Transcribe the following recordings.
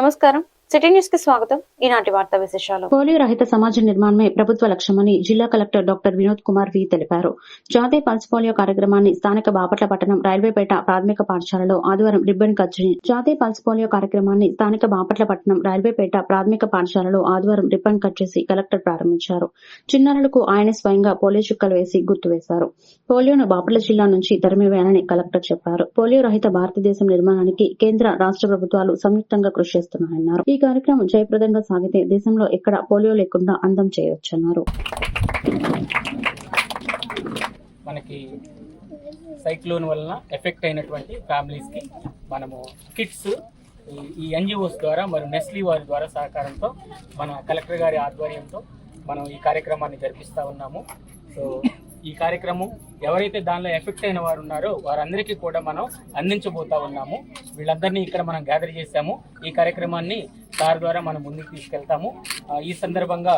నమస్కారం. City news కి స్వాగతం. ఈనాటి వార్తా విశేషాలు. పోలియో రహిత సమాజ నిర్మాణమే ప్రభుత్వ లక్ష్యమని జిల్లా కలెక్టర్ డాక్టర్ వినోద్ కుమార్ వి తెలిపారు. జాతీయ పల్స్ పోలియో కార్యక్రమాన్ని స్థానిక బాపట్ల పట్టణం రైల్వేపేట ప్రాథమిక పాఠశాలలో ఆదివారం రిబ్బన్ కట్ చేసి కలెక్టర్ ప్రారంభించారు. చిన్నారులకు ఆయన స్వయంగా పోలియో చుక్కలు వేసి గుర్తు వేశారు. పోలియోను బాపట్ల జిల్లా నుంచి తరిమివేయాలని కలెక్టర్ చెప్పారు. పోలియో రహిత భారతదేశం నిర్మాణానికి కేంద్ర రాష్ట్ర ప్రభుత్వాలు సంయుక్తంగా కృషి చేస్తున్నాయన్నారు. ఈ కార్యక్రమం జయప్రదంగా సాగితే దేశంలో ఎక్కడ పోలియో లేకుండా అందం చేయవచ్చన్నారు. మనకి సైక్లోన్ వలన ఎఫెక్ట్ అయినటువంటి ఫ్యామిలీస్ కి మనము కిట్స్ ఈ ఎన్జిఓస్ ద్వారా మరియు నెస్లీ వారి ద్వారా సహకారంతో మన కలెక్టర్ గారి ఆధ్వర్యంతో మనం ఈ కార్యక్రమాన్ని జరిపిస్తా ఉన్నాము. సో ఈ కార్యక్రమం ఎవరైతే దానిలో ఎఫెక్ట్ అయిన వారు ఉన్నారో వారందరికీ కూడా మనం అందించబోతా ఉన్నాము. వీళ్ళందరినీ ఇక్కడ మనం గ్యాదర్ చేశాము. ఈ కార్యక్రమాన్ని సార్ ద్వారా మనం ముందుకు తీసుకెళ్తాము. ఈ సందర్భంగా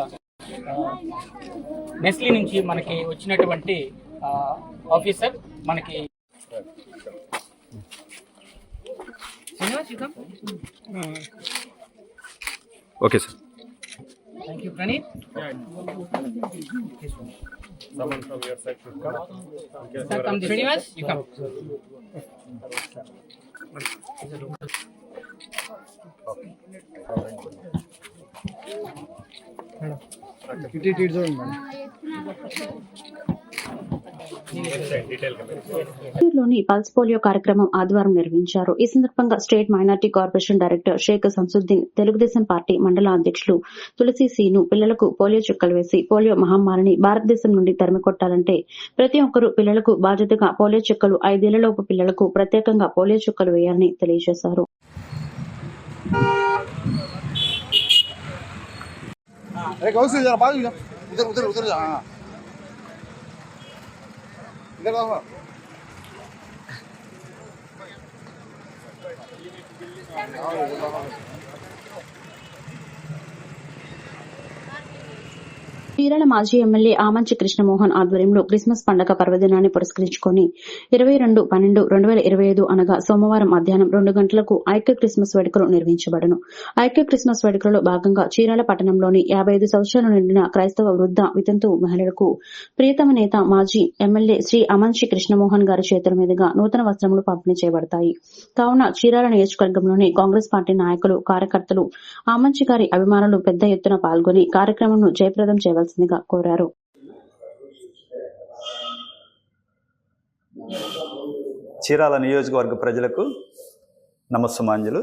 నెస్లీ నుంచి మనకి వచ్చినటువంటి ఆఫీసర్ మనకి okay sir. Thank you Praneeth. Someone from your side should come. Sir, come this way. You come. లోని పల్స్ పోలియో కార్యక్రమం ఆదివారం నిర్వహించారు. ఈ సందర్భంగా state minority corporation director Shaik Samsuddin, Telugu Desam party మండల అధ్యక్షులు తులసి సీను పిల్లలకు పోలియో చుక్కలు వేసి పోలియో మహమ్మారిని భారతదేశం నుండి తరిమికొట్టాలంటే ప్రతి ఒక్కరూ పిల్లలకు బాధ్యతగా పోలియో చుక్కలు 5 ఏళ్లలోపు పిల్లలకు ప్రత్యేకంగా పోలియో చుక్కలు వేయాలని తెలియజేశారు. చీరాల మాజీ ఎమ్మెల్యే ఆమంచి కృష్ణమోహన్ ఆధ్వర్యంలో క్రిస్మస్ పండుగ పర్వదినాన్ని పురస్కరించుకుని 22/12/2025 అనగా సోమవారం మధ్యాహ్నం 2 గంటలకు ఐక్య క్రిస్మస్ వేడుకలు నిర్వహించబడను. ఐక్య క్రిస్మస్ వేడుకలలో భాగంగా చీరాల పట్టణంలోని 55 సంవత్సరాలు నిండిన క్రైస్తవ వృద్ధ వితంతు మహిళలకు ప్రియతమ నేత మాజీ ఎమ్మెల్యే శ్రీ ఆమంచి కృష్ణమోహన్ గారి చేతుల మీదుగా నూతన వస్త్రములు పంపిణీ చేయబడతాయి. కావున చీరాల నియోజకవర్గంలోని కాంగ్రెస్ పార్టీ నాయకులు, కార్యకర్తలు, ఆమంచి గారి అభిమానులు పెద్ద ఎత్తున పాల్గొని కార్యక్రమంను జయప్రదం చేయవలసిందిగా కోరారు. చీరాల నియోజకవర్గ ప్రజలకు నమస్సుమాంజలు.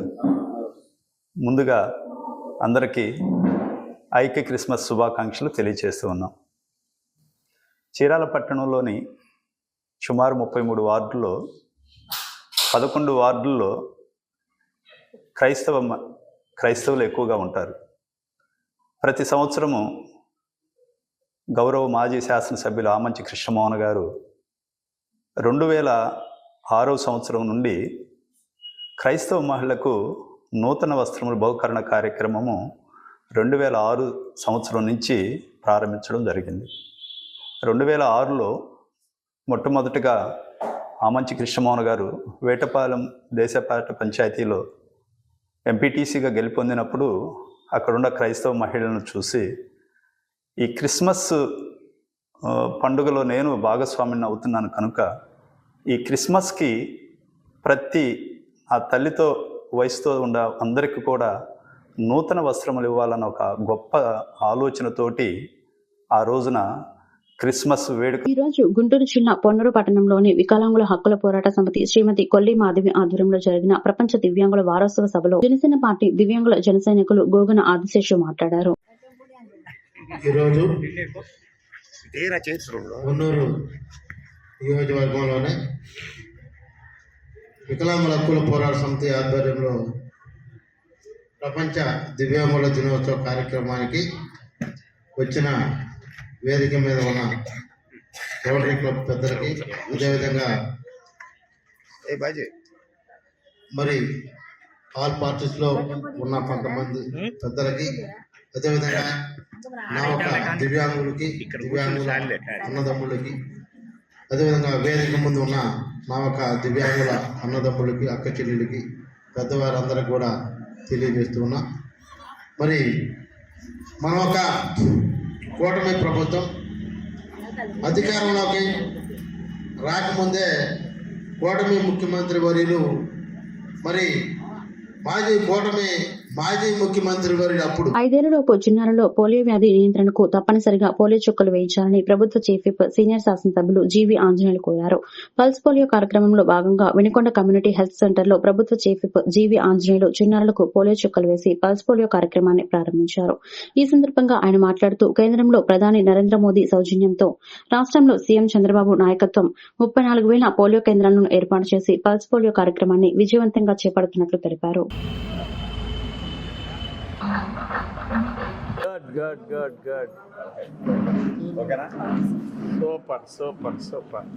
ముందుగా అందరికీ ఐక్య క్రిస్మస్ శుభాకాంక్షలు తెలియజేస్తూ ఉన్నాం. చీరాల పట్టణంలోని సుమారు 33 వార్డుల్లో 11 వార్డుల్లో క్రైస్తవులు ఎక్కువగా ఉంటారు. ప్రతి సంవత్సరము గౌరవ మాజీ శాసనసభ్యులు ఆమంచి కృష్ణమోహన్ గారు 2006 సంవత్సరం నుండి క్రైస్తవ మహిళలకు నూతన వస్త్రముల బహుకరణ కార్యక్రమము 2006 సంవత్సరం నుంచి ప్రారంభించడం జరిగింది. 2006లో మొట్టమొదటిగా ఆమంచి కృష్ణమోహన్ గారు వేటపాలెం దేశపాట పంచాయతీలో ఎంపీటీసీగా గెలుపొందినప్పుడు అక్కడున్న క్రైస్తవ మహిళలను చూసి ఈ క్రిస్మస్ పండుగలో నేను భాగస్వామిని అవుతున్నాను కనుక ఈ క్రిస్మస్కి ప్రతి ఆ తల్లితో వయసుతో ఉన్న అందరికీ కూడా నూతన వస్త్రములు ఇవ్వాలన్న ఒక గొప్ప ఆలోచనతోటి ఆ రోజున క్రిస్మస్ వేడుక. ఈ రోజు గుంటూరు జిల్లా పొన్నూరు పట్టణంలోని వికలాంగుల హక్కుల పోరాట సమితి శ్రీమతి కొల్లి మాధవి ఆధ్వర్యంలో జరిగిన ప్రపంచ దివ్యాంగుల వారోత్సవ సభలో జనసేన పార్టీ దివ్యాంగుల జనసైనికులు గోగన ఆదిశేషు మాట్లాడారు. ఈరోజు పొన్నూరు నియోజకవర్గంలోనే వికలాంగుల హక్కుల పోరాట సమితి ఆధ్వర్యంలో ప్రపంచ దివ్యాంగుల దినోత్సవ కార్యక్రమానికి వచ్చిన వేదిక మీద ఉన్న రోటరీ క్లబ్ పెద్దలకి, అదేవిధంగా మరి ఆల్ పార్టీస్లో ఉన్న కొంతమంది పెద్దలకి, అదేవిధంగా నా ఒక దివ్యాంగులకి, దివ్యాంగుల అన్నదమ్ములకి, అదేవిధంగా వేదిక ముందు ఉన్న నా ఒక దివ్యాంగుల అన్నదమ్ములకి, అక్క చెల్లెలకి, పెద్దవారందరికీ కూడా తెలియజేస్తున్నా. మరి మన ఒక కూటమి ప్రభుత్వం అధికారంలోకి రాకముందే కూటమి ముఖ్యమంత్రి వర్యులు మరి మాజీ ముఖ్యమంత్రి వర్యులు అప్పుడు 5 ఏళ్లలోపు చిన్నారుల్లో పోలియో వ్యాధి నియంత్రణకు తప్పనిసరిగా పోలియో చుక్కలు వేయించాలని ప్రభుత్వ చీఫ్ విప్ సీనియర్ శాసనసభ్యులు జీవీ ఆంజనేయులు కోరారు. పల్స్ పోలియో కార్యక్రమంలో భాగంగా వినుకొండ కమ్యూనిటీ హెల్త్ సెంటర్లో ప్రభుత్వ చీఫ్ విప్ జీవీ ఆంజనేయులు చిన్నారులకు పోలియో చుక్కలు వేసి పల్స్ పోలియో కార్యక్రమాన్ని ప్రారంభించారు. ఈ సందర్భంగా ఆయన మాట్లాడుతూ కేంద్రంలో ప్రధాని నరేంద్ర మోదీ సౌజన్యంతో రాష్ట్రంలో సీఎం చంద్రబాబు నాయకత్వం 34,000 పోలియో కేంద్రాలను ఏర్పాటు చేసి పల్స్ పోలియో కార్యక్రమాన్ని విజయవంతంగా చేపడుతున్నట్లు తెలిపారు. Good. ఓకేనా? Super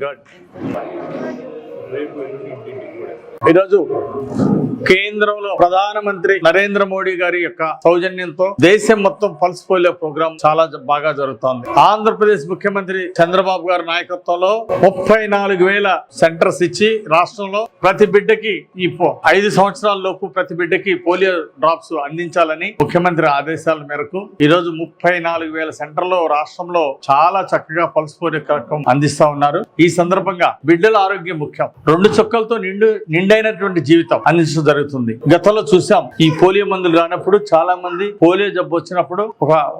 good. ఈరోజు కేంద్రంలో ప్రధానమంత్రి నరేంద్ర మోడీ గారి యొక్క సౌజన్యంతో దేశం మొత్తం పల్స్ పోలియో ప్రోగ్రాం చాలా బాగా జరుగుతోంది. ఆంధ్రప్రదేశ్ ముఖ్యమంత్రి చంద్రబాబు గారి నాయకత్వంలో 34,000 సెంటర్స్ ఇచ్చి రాష్ట్రంలో ప్రతి బిడ్డకి ఈ 5 సంవత్సరాల లోపు ప్రతి బిడ్డకి పోలియో డ్రాప్స్ అందించాలని ముఖ్యమంత్రి ఆదేశాల మేరకు ఈరోజు 34,000 సెంటర్లో రాష్ట్రంలో చాలా చక్కగా పల్స్ పోలియో కార్యక్రమం అందిస్తా ఉన్నారు. ఈ సందర్భంగా బిడ్డల ఆరోగ్యం ముఖ్యం. 2 చుక్కలతో నిండైనటువంటి జీవితం అందించడం జరుగుతుంది. గతంలో చూసాం ఈ పోలియో మందులు రానప్పుడు చాలా మంది పోలియో జబ్బు వచ్చినప్పుడు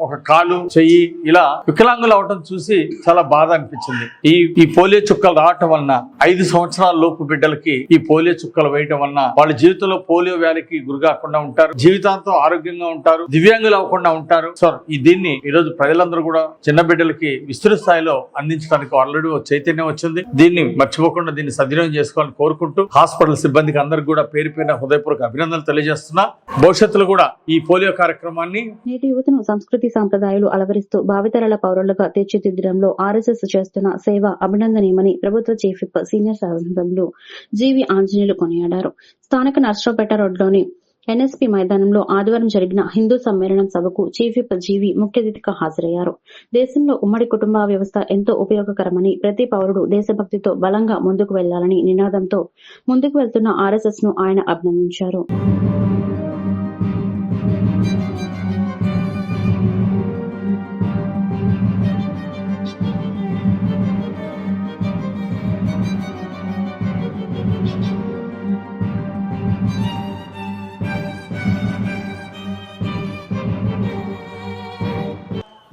ఒక కాలు చెయ్యి ఇలా వికలాంగులు అవటం చూసి చాలా బాధ అనిపించింది. ఈ పోలియో చుక్కలు రావటం వలన 5 సంవత్సరాల లోపు బిడ్డలకి ఈ పోలియో చుక్కలు వేయటం వలన వాళ్ళ జీవితంలో పోలియో వ్యాధికి గురికాకుండా ఉంటారు, జీవితాంతం ఆరోగ్యంగా ఉంటారు, దివ్యాంగులు అవ్వకుండా ఉంటారు. సో దీన్ని ఈరోజు ప్రజలందరూ కూడా చిన్న బిడ్డలకి విస్తృత స్థాయిలో అందించడానికి ఆల్రెడీ చైతన్యం వచ్చింది. దీన్ని మర్చిపోకుండా దీన్ని సద్వినియోగం చేసుకోవాలని కోరుకుంటూ హాస్పిటల్ సిబ్బందికి అందరికి కూడా పేరు హృదయపూర్వక అభినందనలు తెలియజేస్తున్నా. భవిష్యత్తులో కూడా ఈ పోలియో కార్యక్రమాన్ని నేటి యువతను సంస్కృతి సాంప్రదాయాలు అలవరిస్తూ భావితరాల పౌరులుగా తీర్చిదిద్దడంలో ఆర్ఎస్ఎస్ చేస్తున్న సేవ అభినందనీయమని ప్రభుత్వ చీఫ్ విప్ సీనియర్ శాసనసభ్యులు జీవీ ఆంజనేయులు కొనియాడారు. స్థానిక నర్సరావుపేట రోడ్లోని ఎన్ఎస్పీ మైదానంలో ఆదివారం జరిగిన హిందూ సమ్మేళనం సభకు చీఫ్ విప్ జీవీ ముఖ్య అతిథిగా హాజరయ్యారు. దేశంలో ఉమ్మడి కుటుంబ వ్యవస్థ ఎంతో ఉపయోగకరమని, ప్రతి పౌరుడు దేశభక్తితో బలంగా ముందుకు వెళ్లాలని నినాదంతో ముందుకు వెళ్తున్న ఆర్ఎస్ఎస్ ను ఆయన అభినందించారు.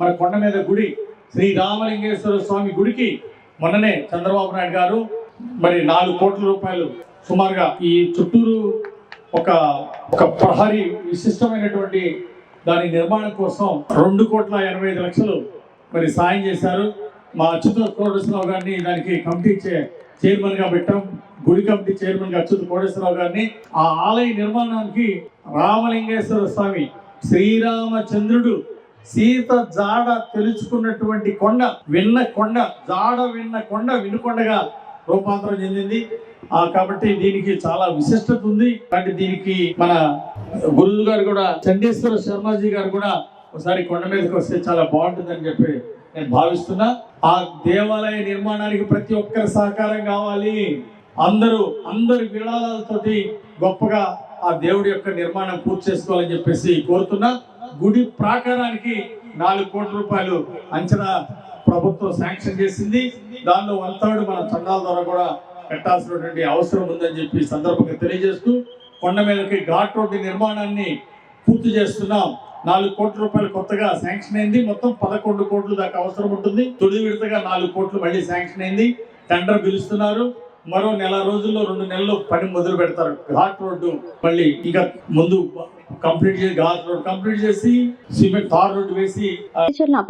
మన కొండ మీద గుడి శ్రీ రామలింగేశ్వర స్వామి గుడికి మొన్ననే చంద్రబాబు నాయుడు గారు మరి 4 కోట్ల రూపాయలు సుమారుగా ఈ చుట్టూరు ఒక ప్రహరీ విశిష్టమైనటువంటి దాని నిర్మాణం కోసం 2,85,00,000 మరి సాయం చేశారు. మా అచ్యుత కోటేశ్వరరావు గారిని దానికి కమిటీ చైర్మన్ గా పెట్టాం. గుడి కమిటీ చైర్మన్ గా అచ్యుత కోటేశ్వరరావు గారిని. ఆ ఆలయ నిర్మాణానికి రామలింగేశ్వర స్వామి శ్రీరామచంద్రుడు సీత జాడ తెలుసుకున్నటువంటి కొండ విన్న కొండ వినుకొండగా రూపాంతరం చెందింది. కాబట్టి దీనికి చాలా విశిష్టత ఉంది. కాబట్టి దీనికి మన గురువు గారు కూడా చండేశ్వర శర్మాజీ గారు కూడా ఒకసారి కొండ మీదకి వస్తే చాలా బాగుంటుందని చెప్పి నేను భావిస్తున్నా. ఆ దేవాలయ నిర్మాణానికి ప్రతి ఒక్కరి సహకారం కావాలి. అందరి విరాళాలతోటి గొప్పగా ఆ దేవుడి యొక్క నిర్మాణం పూర్తి చేసుకోవాలని చెప్పేసి కోరుతున్నా. గుడి ప్రాకారానికి 4 కోట్ల రూపాయలు అంచనా ప్రభుత్వం శాంక్షన్ చేసింది. దానిలో 1/3 మన చందాల ద్వారా కూడా కట్టాల్సినటువంటి అవసరం ఉందని చెప్పి సందర్భంగా తెలియజేస్తూ కొండ మీదకి ఘాట్ రోడ్డు నిర్మాణాన్ని పూర్తి చేస్తున్నాం. 4 కోట్ల రూపాయలు కొత్తగా శాంక్షన్ అయింది. మొత్తం 11 కోట్ల దాకా అవసరం ఉంటుంది. తొలి విడతగా 4 కోట్లు మళ్ళీ శాంక్షన్ అయింది. టెండర్ పిలుస్తున్నారు. మరో 2 నెలల్లో పని మొదలు పెడతారు. ఘాట్ రోడ్డు మళ్ళీ ఇంకా ముందు ఘాట్ రోడ్ కంప్లీట్ చేసి సిమెంట్ తార్ రోడ్డు వేసి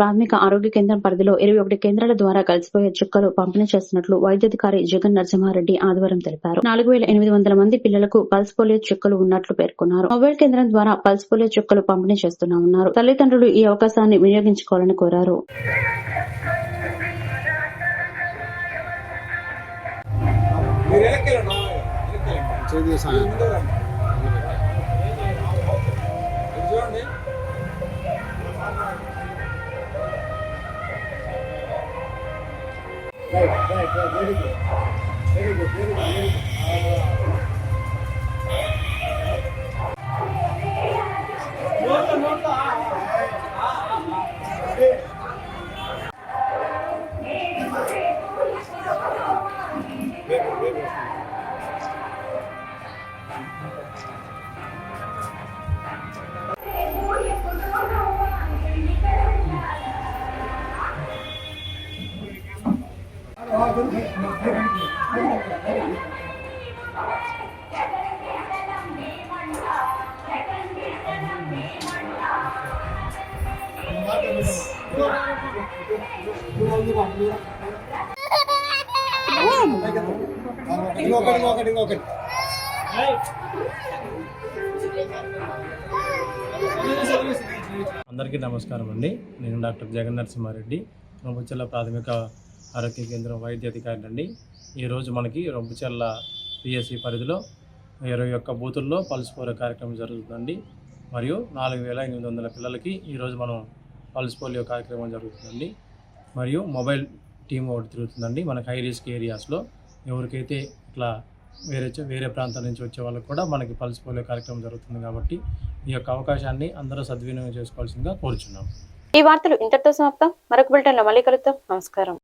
ప్రాథమిక ఆరోగ్య కేంద్రం పరిధిలో 21 కేంద్రాల ద్వారా కలిసిపోయే చుక్కలు పంపిణీ చేస్తున్నట్లు వైద్యాధికారి జగన్ నరసింహారెడ్డి ఆదివారం తెలిపారు. 4,800 మంది పిల్లలకు పల్స్ పోలియో చుక్కలు ఉన్నట్లు పేర్కొన్నారు. మొబైల్ కేంద్రం ద్వారా పల్స్ పోలియో చుక్కలు పంపిణీ చేస్తున్నామన్నారు. తల్లిదండ్రులు ఈ అవకాశాన్ని వినియోగించుకోవాలని కోరారు. Very good. అందరికీ నమస్కారం అండి. నేను డాక్టర్ జగన్ నరసింహారెడ్డి, రొంపుచెర్ల ప్రాథమిక ఆరోగ్య కేంద్రం వైద్య అధికారి అండి. ఈరోజు మనకి రొంపుచెర్ల పిఎస్సి పరిధిలో 21 బూతుల్లో పల్స్ పోలియో కార్యక్రమం జరుగుతుందండి. మరియు 4800 పిల్లలకి ఈరోజు మనం పల్స్ పోలియో కార్యక్రమం జరుగుతుందండి. మరియు మొబైల్ టీం ఒకటి తిరుగుతుందండి మనకి హై రిస్క్ ఏరియాస్లో. ఎవరికైతే ఇట్లా వేరే ప్రాంతాల నుంచి వచ్చే వాళ్ళకి కూడా మనకి పల్స్ పోలియో కార్యక్రమం జరుగుతుంది కాబట్టి ఈ యొక్క అవకాశాన్ని అందరూ సద్వినియోగం చేసుకోవాల్సిందిగా కోరుచున్నాం. ఈ వార్తలు ఇంతటితో సమాప్తం. మరొక బులెటిన్లో మళ్ళీ కలుద్దాం. నమస్కారం.